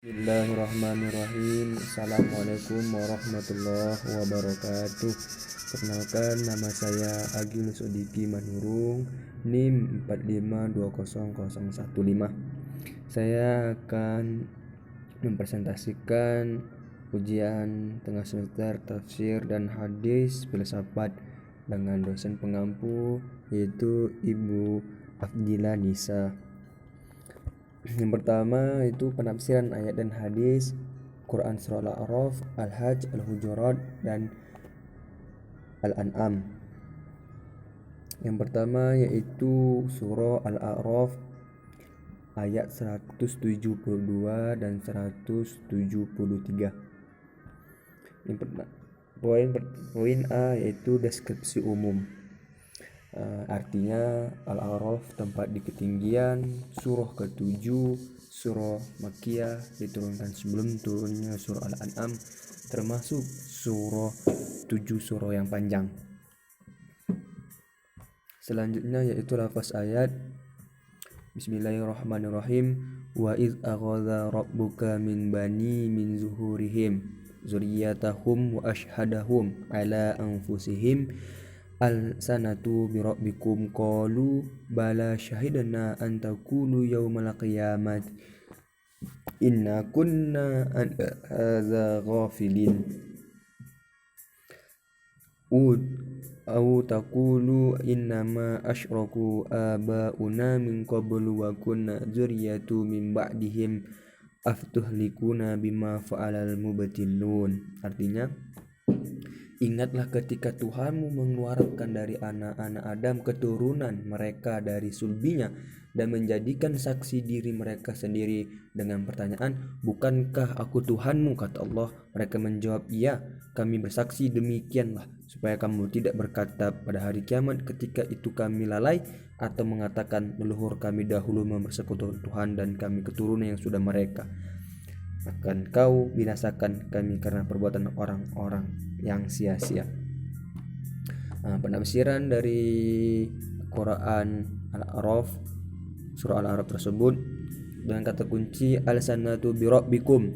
Bismillahirrahmanirrahim. Assalamualaikum warahmatullahi wabarakatuh. Perkenalkan, nama saya Agilus Odiki Manurung, NIM 4520015. Saya akan mempresentasikan ujian tengah semester tafsir dan hadis filsafat dengan dosen pengampu yaitu Ibu Afdila Nisa. Yang pertama itu penafsiran ayat dan hadis Quran surah Al-A'raf, Al-Hajj, Al-Hujurat, dan Al-An'am. Yang pertama yaitu surah Al-A'raf ayat 172 dan 173. Poin A yaitu deskripsi umum. Artinya Al-A'raf tempat di ketinggian, surah ke-7, surah Makkiyah diturunkan sebelum turunnya surah Al-An'am, termasuk surah 7 surah yang panjang. Selanjutnya yaitu lafaz ayat. Bismillahirrahmanirrahim. Wa iz aghadha rabbuka min bani min zuhurihim zurriyatahum wa ashhadahum ala anfusihim al-sanatu bi rabbikum qalu bala syahidna an taqulu yaumal qiyamat inna kunna an hadza ghafilin aw taqulu innama asyraku abauna min qablu wa kunna dzurriyyatu min ba'dihim aftuhlikuna bima fa'alal mubtilun. Artinya, ingatlah ketika Tuhanmu mengeluarkan dari anak-anak Adam keturunan mereka dari sulbinya dan menjadikan saksi diri mereka sendiri dengan pertanyaan, bukankah aku Tuhanmu? Kata Allah. Mereka menjawab, iya, kami bersaksi demikianlah, supaya kamu tidak berkata pada hari kiamat ketika itu kami lalai, atau mengatakan leluhur kami dahulu mempersekutukan Tuhan dan kami keturunan yang sudah mereka. Akan kau binasakan kami karena perbuatan orang-orang yang sia-sia. Penafsiran dari Quran Al-A'raf, surah Al-A'raf tersebut dengan kata kunci al-sanatu bi rabbikum.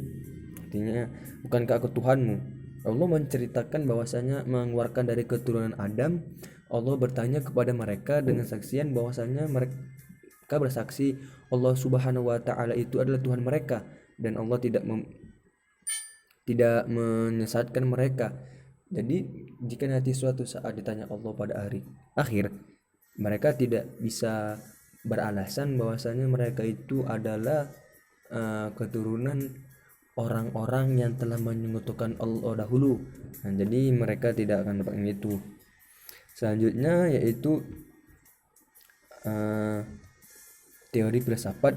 Artinya, bukankah aku Tuhanmu? Allah menceritakan bahwasanya mengeluarkan dari keturunan Adam, Allah bertanya kepada mereka dengan saksian bahwasanya mereka bersaksi Allah Subhanahu wa taala itu adalah Tuhan mereka dan Allah tidak menyesatkan mereka. Jadi jika nanti suatu saat ditanya Allah pada hari akhir, mereka tidak bisa beralasan bahwasanya mereka itu adalah keturunan orang-orang yang telah menyekutukan Allah dahulu. Jadi mereka tidak akan dapat itu. Selanjutnya yaitu teori filsafat.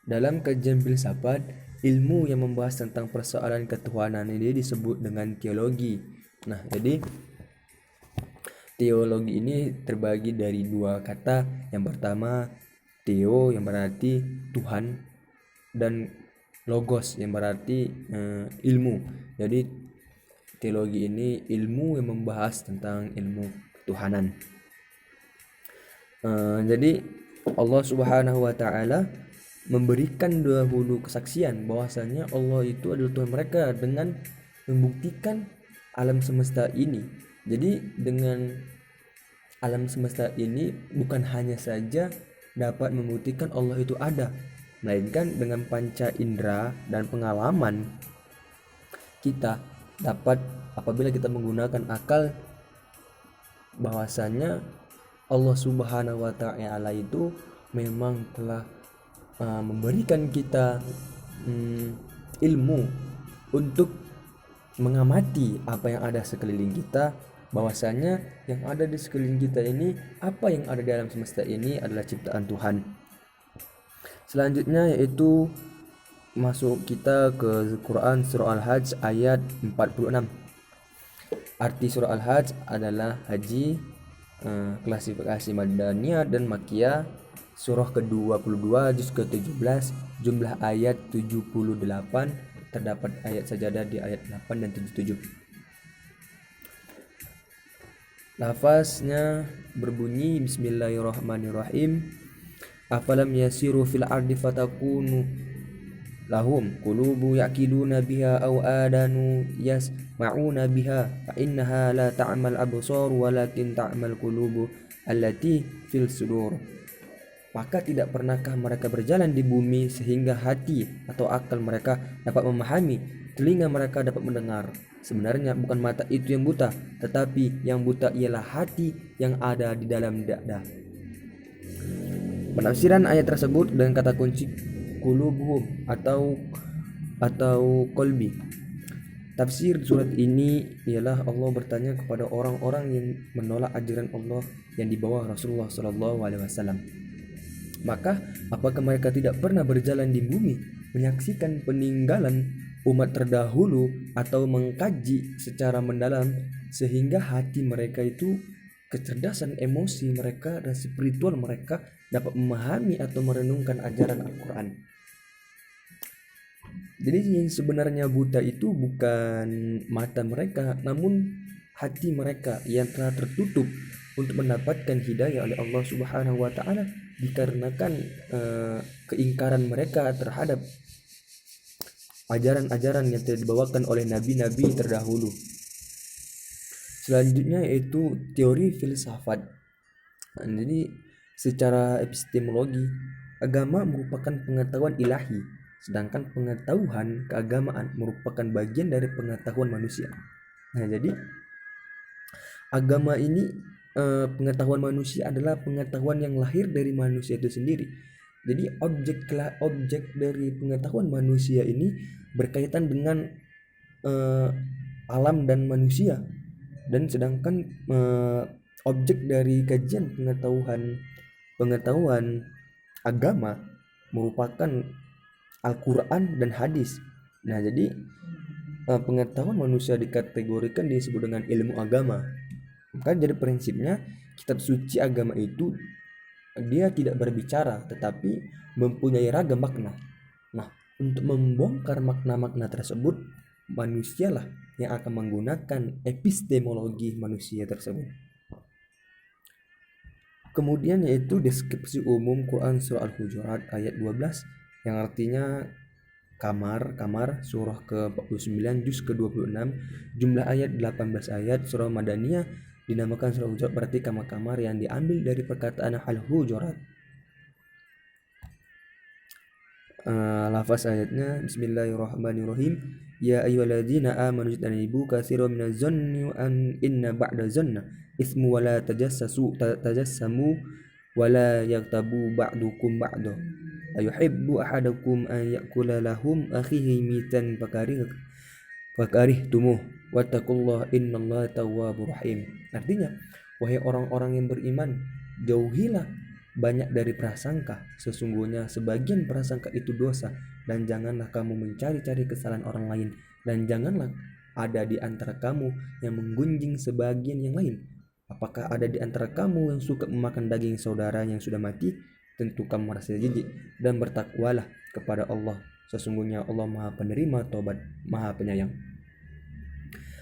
Dalam kajian filsafat, ilmu yang membahas tentang persoalan ketuhanan ini disebut dengan teologi. Nah, jadi teologi ini terbagi dari dua kata. Yang pertama, theo yang berarti Tuhan, dan logos yang berarti ilmu. Jadi teologi ini ilmu yang membahas tentang ilmu ketuhanan. Jadi Allah Subhanahu wa taala memberikan dahulu kesaksian bahwasanya Allah itu adalah Tuhan mereka dengan membuktikan alam semesta ini. Jadi dengan alam semesta ini bukan hanya saja dapat membuktikan Allah itu ada, melainkan dengan panca indera dan pengalaman kita dapat apabila kita menggunakan akal bahwasanya Allah Subhanahu wa taala itu memang telah memberikan kita ilmu untuk mengamati apa yang ada sekeliling kita, bahwasanya yang ada di sekeliling kita ini, apa yang ada di alam semesta ini adalah ciptaan Tuhan. Selanjutnya yaitu masuk kita ke Quran surah Al-Hajj ayat 46. Arti surah Al-Hajj adalah haji, klasifikasi Madaniyah dan Makkiyah, surah ke-22 juz ke-17, jumlah ayat 78, terdapat ayat sajadah di ayat 8 dan 77. Lafaznya berbunyi Bismillahirrahmanirrahim. Afalam yasiru fil ardi fatakunu lahum qulubu yaqiluna biha aw adanu yasma'una biha fa innaha la ta'mal absar walakin ta'mal qulubu allati fil sudur. Maka tidak pernahkah mereka berjalan di bumi sehingga hati atau akal mereka dapat memahami, telinga mereka dapat mendengar. Sebenarnya bukan mata itu yang buta, tetapi yang buta ialah hati yang ada di dalam dada. Penafsiran ayat tersebut dengan kata kunci qulubuhum atau qalbi. Tafsir surat ini ialah Allah bertanya kepada orang-orang yang menolak ajaran Allah yang dibawa Rasulullah SAW. Maka apakah mereka tidak pernah berjalan di bumi, menyaksikan peninggalan umat terdahulu atau mengkaji secara mendalam sehingga hati mereka itu, kecerdasan emosi mereka dan spiritual mereka dapat memahami atau merenungkan ajaran Al-Quran. Jadi yang sebenarnya buta itu bukan mata mereka, namun hati mereka yang telah tertutup untuk mendapatkan hidayah oleh Allah Subhanahu wa taala dikarenakan keingkaran mereka terhadap ajaran-ajaran yang telah dibawakan oleh nabi-nabi terdahulu. Selanjutnya yaitu teori filsafat. Jadi secara epistemologi, agama merupakan pengetahuan ilahi, sedangkan pengetahuan keagamaan merupakan bagian dari pengetahuan manusia. Nah, jadi agama ini, pengetahuan manusia adalah pengetahuan yang lahir dari manusia itu sendiri. Jadi objek dari pengetahuan manusia ini berkaitan dengan alam dan manusia, dan sedangkan objek dari kajian pengetahuan agama merupakan Al-Quran dan hadis. Nah, jadi pengetahuan manusia dikategorikan disebut dengan ilmu agama. Maka jadi prinsipnya kitab suci agama itu dia tidak berbicara tetapi mempunyai ragam makna. Nah, untuk membongkar makna-makna tersebut, manusialah yang akan menggunakan epistemologi manusia tersebut. Kemudian yaitu deskripsi umum Quran surah Al-Hujurat ayat 12 yang artinya kamar, surah ke-49 juz ke-26, jumlah ayat 18 ayat. Surah Madaniyah dinamakan surah Hujurat berarti kamar-kamar yang diambil dari perkataan Al-Hujurat. Lafaz ayatnya Bismillahirrahmanirrahim. Ya ayyuhalladzina amanu ijtanibu katsiran minaz-zanni an inna ba'da zanna ismu wa la tajassamu wa la yaghtabu ba'dukum ba'da ayuhibbu ahadakum an ya'kula lahum akhihi mitan fakarihtumuh wattaqullaha innallaha tawwabur rahim. Artinya, wahai orang-orang yang beriman, jauhilah banyak dari prasangka, sesungguhnya sebagian prasangka itu dosa, dan janganlah kamu mencari-cari kesalahan orang lain, dan janganlah ada di antara kamu yang menggunjing sebagian yang lain. Apakah ada di antara kamu yang suka memakan daging saudara yang sudah mati? Tentu kamu merasa jijik, dan bertakwalah kepada Allah, sesungguhnya Allah Maha Penerima Taubat, Maha Penyayang.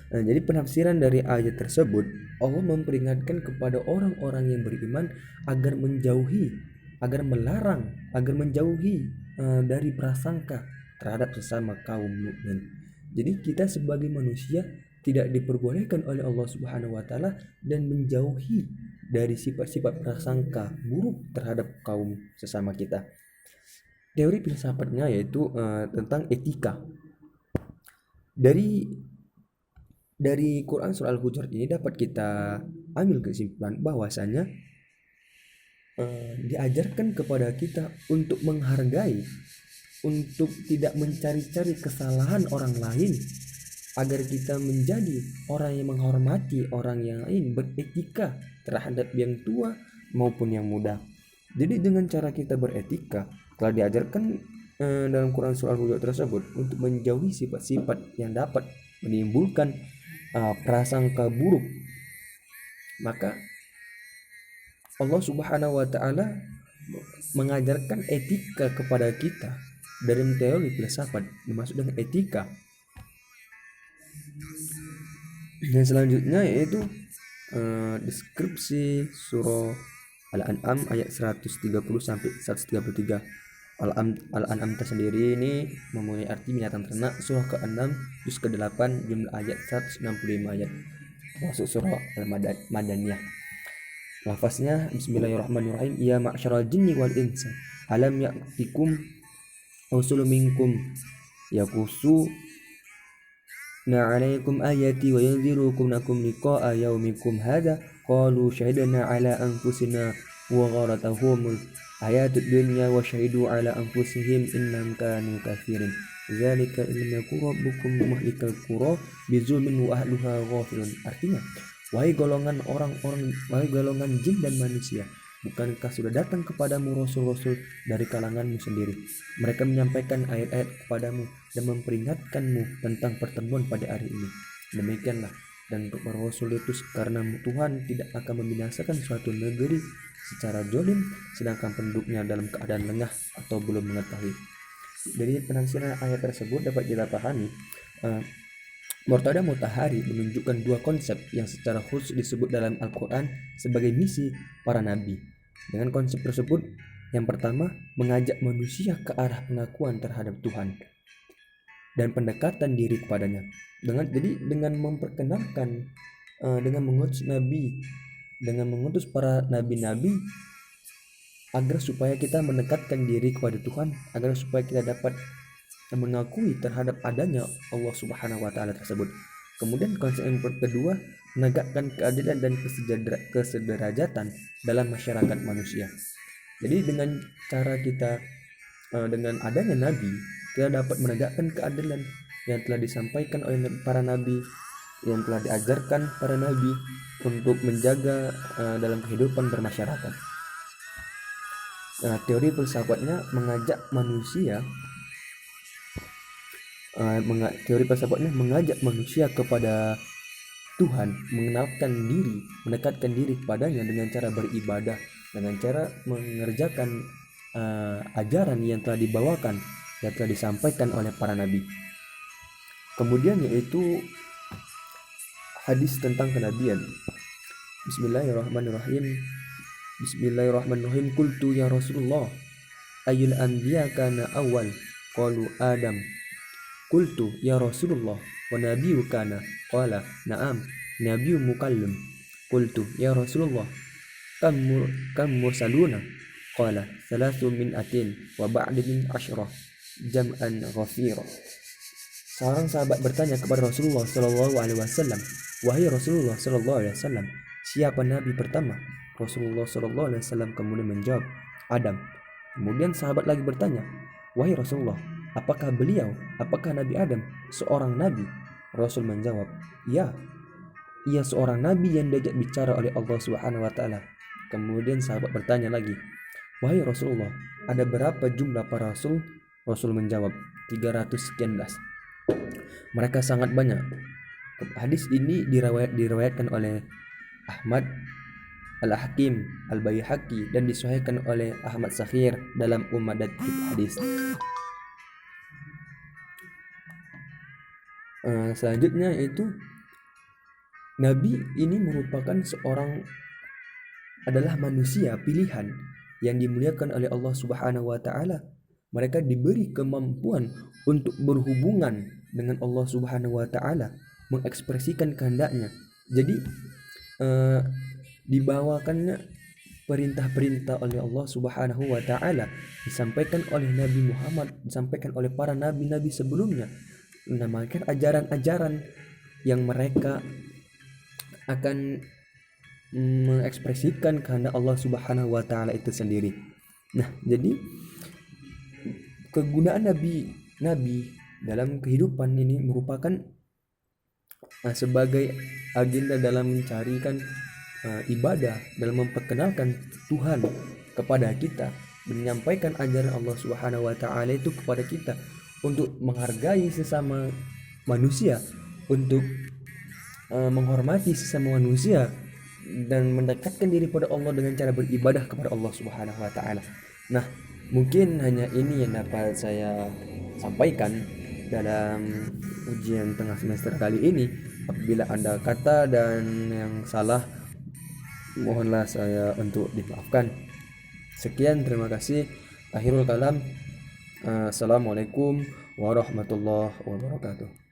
Nah, jadi penafsiran dari ayat tersebut, Allah memperingatkan kepada orang-orang yang beriman agar menjauhi dari prasangka terhadap sesama kaum mukmin. Jadi kita sebagai manusia tidak diperbolehkan oleh Allah Subhanahu wa taala dan menjauhi dari sifat-sifat prasangka buruk terhadap kaum sesama kita. Teori filsafatnya yaitu tentang etika. Dari Quran surah Al-Hujurat ini dapat kita ambil kesimpulan bahwasanya diajarkan kepada kita untuk menghargai, untuk tidak mencari-cari kesalahan orang lain, agar kita menjadi orang yang menghormati orang yang lain, beretika terhadap yang tua maupun yang muda. Jadi dengan cara kita beretika telah diajarkan dalam Quran surah Al-Hujurat tersebut untuk menjauhi sifat-sifat yang dapat menimbulkan prasangka buruk. Maka Allah Subhanahu wa taala mengajarkan etika kepada kita dari teori filsafat, dimaksud dengan etika. Dan selanjutnya yaitu deskripsi surah Al-An'am ayat 130 sampai 133. Al-An'am tersendiri ini mempunyai arti binatang ternak. Surah ke-6 juz ke-8 jumlah ayat 165 ayat, masuk surah Al-Madaniyah. Lafaznya bismillahirrahmanirrahim. Ya ma'syaral jinni wal insa alam ya'tikum rusulun minkum yaqusu alaikum ayati wa yanzirukum lakum liqa'a yaumikum hadha qalu syahidna ala anfusina wa gharatahumul hayatud dunya wa syahidu ala anfusihim innahum kanu kafirin zalika ilmu rabbukum muhlikal qura bizulmin wa ahluha ghafilun. Artinya, wahai golongan jin dan manusia, bukankah sudah datang kepadamu rasul-rasul dari kalanganmu sendiri? Mereka menyampaikan ayat-ayat kepadamu dan memperingatkanmu tentang pertemuan pada hari ini. Demikianlah, dan untuk para rasul itu karena Tuhan tidak akan membinasakan suatu negeri secara zalim sedangkan penduduknya dalam keadaan lengah atau belum mengetahui. Dari penafsiran ayat tersebut dapat kita pahami Murtada Mutahari menunjukkan dua konsep yang secara khusus disebut dalam Al-Quran sebagai misi para nabi. Dengan konsep tersebut, yang pertama, mengajak manusia ke arah pengakuan terhadap Tuhan dan pendekatan diri kepadanya. Dengan memperkenalkan, dengan mengutus para nabi-nabi agar supaya kita mendekatkan diri kepada Tuhan, agar supaya kita dapat mengakui terhadap adanya Allah Subhanahu wa taala tersebut. Kemudian konsep yang kedua, menegakkan keadilan dan kesederajatan dalam masyarakat manusia. Jadi dengan cara kita dengan adanya nabi, kita dapat menegakkan keadilan yang telah disampaikan oleh para nabi, yang telah diajarkan para nabi untuk menjaga dalam kehidupan bermasyarakat. Teori filsafatnya mengajak manusia kepada Tuhan, mendekatkan diri kepadanya dengan cara beribadah, dengan cara mengerjakan ajaran yang telah dibawakan, yang telah disampaikan oleh para nabi. Kemudian yaitu hadis tentang kenabian. Bismillahirrahmanirrahim. Qultu ya Rasulullah, ayyul anbiya kana awal? Qalu Adam. Qultu ya Rasulullah, wa nabiyyu kana? Qala na'am, nabiyyu mukallim. Qultu ya Rasulullah, kam mursaluna? Qala thalathu min atin wa ba'd min asyrah jam'an ghafira. Seorang sahabat bertanya kepada Rasulullah sallallahu alaihi wasallam, wahai Rasulullah sallallahu alaihi wasallam, siapa nabi pertama? Rasulullah sallallahu alaihi wasallam kemudian menjawab, Adam. Kemudian sahabat lagi bertanya, wahai Rasulullah, apakah Nabi Adam seorang nabi? Rasul menjawab, ya, ia seorang nabi yang diajak bicara oleh Allah Subhanahu wa taala. Kemudian sahabat bertanya lagi, wahai Rasulullah, ada berapa jumlah para rasul? Rasul menjawab, 300 sekian belas. Mereka sangat banyak. Hadis ini diriwayatkan oleh Ahmad, Al-Hakim, Al-Baihaqi dan disahihkan oleh Ahmad Sakhir dalam Ummadat Hadis. Selanjutnya yaitu Nabi ini adalah manusia pilihan yang dimuliakan oleh Allah Subhanahu wa taala. Mereka diberi kemampuan untuk berhubungan dengan Allah Subhanahu wa taala, mengekspresikan kehendaknya. Jadi dibawakannya perintah-perintah oleh Allah Subhanahu wa taala, disampaikan oleh Nabi Muhammad, disampaikan oleh para nabi-nabi sebelumnya, menamakan ajaran-ajaran yang mereka akan mengekspresikan kehendak Allah Subhanahu wa taala itu sendiri. Nah, jadi kegunaan nabi dalam kehidupan ini merupakan sebagai agenda dalam mencarikan ibadah, dalam memperkenalkan Tuhan kepada kita, menyampaikan ajaran Allah Subhanahu wa taala itu kepada kita untuk menghargai sesama manusia, untuk menghormati sesama manusia dan mendekatkan diri pada Allah dengan cara beribadah kepada Allah Subhanahu wa taala. Nah, mungkin hanya ini yang dapat saya sampaikan dalam ujian tengah semester kali ini. Apabila ada kata dan yang salah, mohonlah saya untuk dimaafkan. Sekian, terima kasih. Akhirul kalam. Assalamualaikum warahmatullahi wabarakatuh.